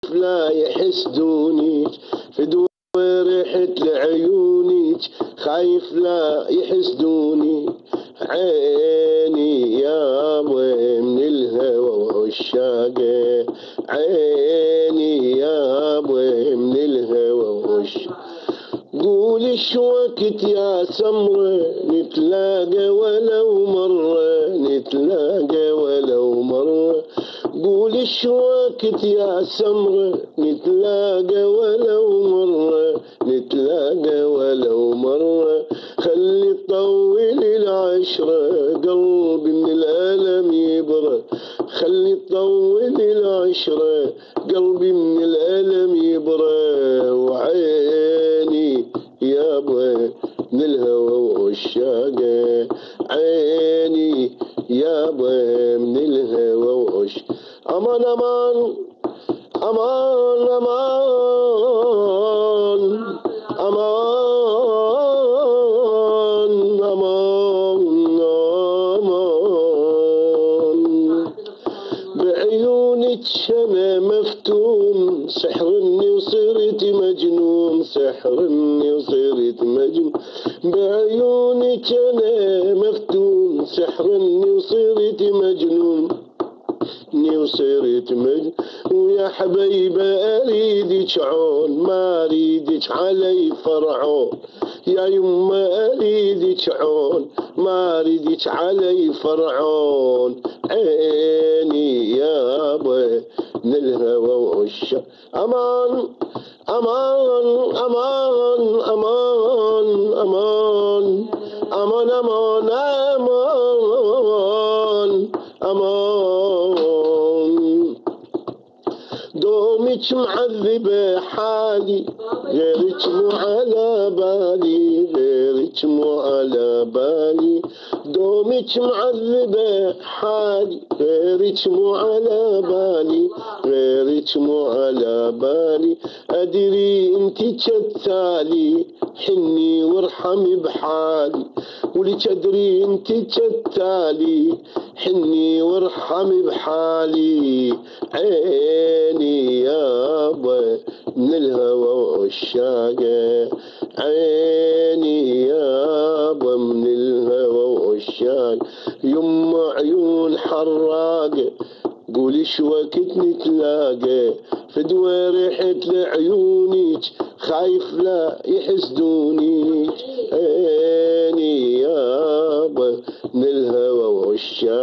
لا يحسدونيك فدوى ريحة لعيونيك خايف لا يحسدوني عيني يا ابوي من الهوى وعشاقه عيني يا ابوي من الهوى وعشاقه قول شو وقت يا سمرة نتلاقى ولو مرة نتلاقى ولو مرة قول شو وقت يا سمرة نتلاقى ولو مرة نتلاقى ولو مرة خلي طول العشرة قلبي من الألم يبرى خلي طول العشرة قلبي من الألم يبرى وعيني يا ابوي من الهوى وعشاقه عيني يا ابوي من الهوى وعشاقه امان امان امان امان امان امان امان بعيونك انا مفتون سحرني وصرت مجنون سحرني وصرت مجنون بعيونك انا مفتون سحرني وصرت مجنون وصرت مجنون ويا حبيبه اريدك عون ما اريدك علي فرعون يا يما اريدك عون ما اريدك علي فرعون عيني يا ابوي من الهوى وعشاق امان امان امان امان امان امان امان امان امان دومك معذبة حالي غيرك مو على بالي غيرك مو على بالي دومك معذبة حالي غيرك مو على بالي غيرك مو على بالي أدري انتي كتالي حني وارحمي بحالي ولك أدري انتي كتالي حني وارحمي بحالي عيني يابا من الهوى وعشاقه عيني يابا من الهوى وعشاقه يما عيون حراقه قولي شو وقت نتلاقى فدوى ريحة لعيونيك خايف لا يحسدونيك عيني يابا من الهوى وعشاقه.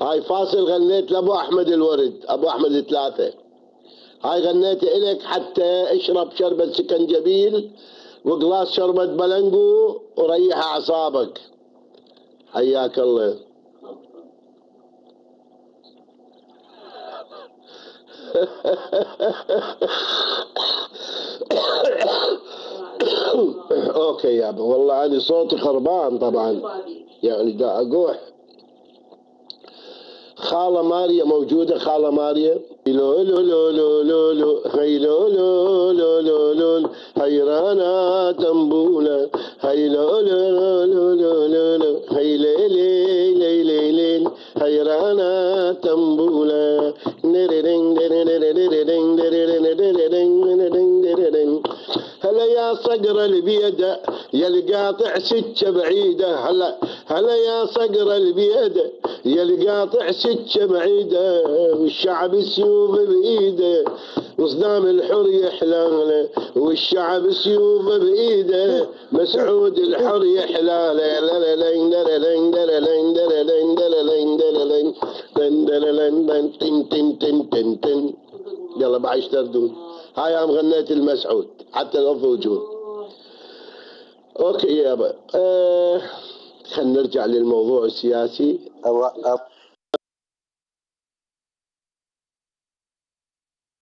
هاي فاصل غنيت لابو احمد الورد ابو احمد ثلاثة هاي غنيت الك حتى اشرب شربة سكنجبيل وقلاص شربة بلنقو وريح اعصابك حياك الله. اوكي يابا والله انا صوتي خربان طبعا يعني دا اقوح. خالة ماريا موجودة خالة ماريا لو لو لو لو لو لو هي لو لو لو لو لو حيرانة تنبولة هي لو لو لو لو لو لو هي لي لي لي لي لي حيرانة تنبولة هلا يا صقر البيدة يا القاطع سكة بعيدة هلا يا صقر البيدة يا القاطع سكة بعيدة والشعب سيوف بإيده وصدام الحر يحلاله والشعب سيوف بإيده مسعود الحر يحلاله يلا بعيش تردون. هاي عم غنيت المسعود حتى الأرض وجود. اوكي يابا خلينا نرجع للموضوع السياسي.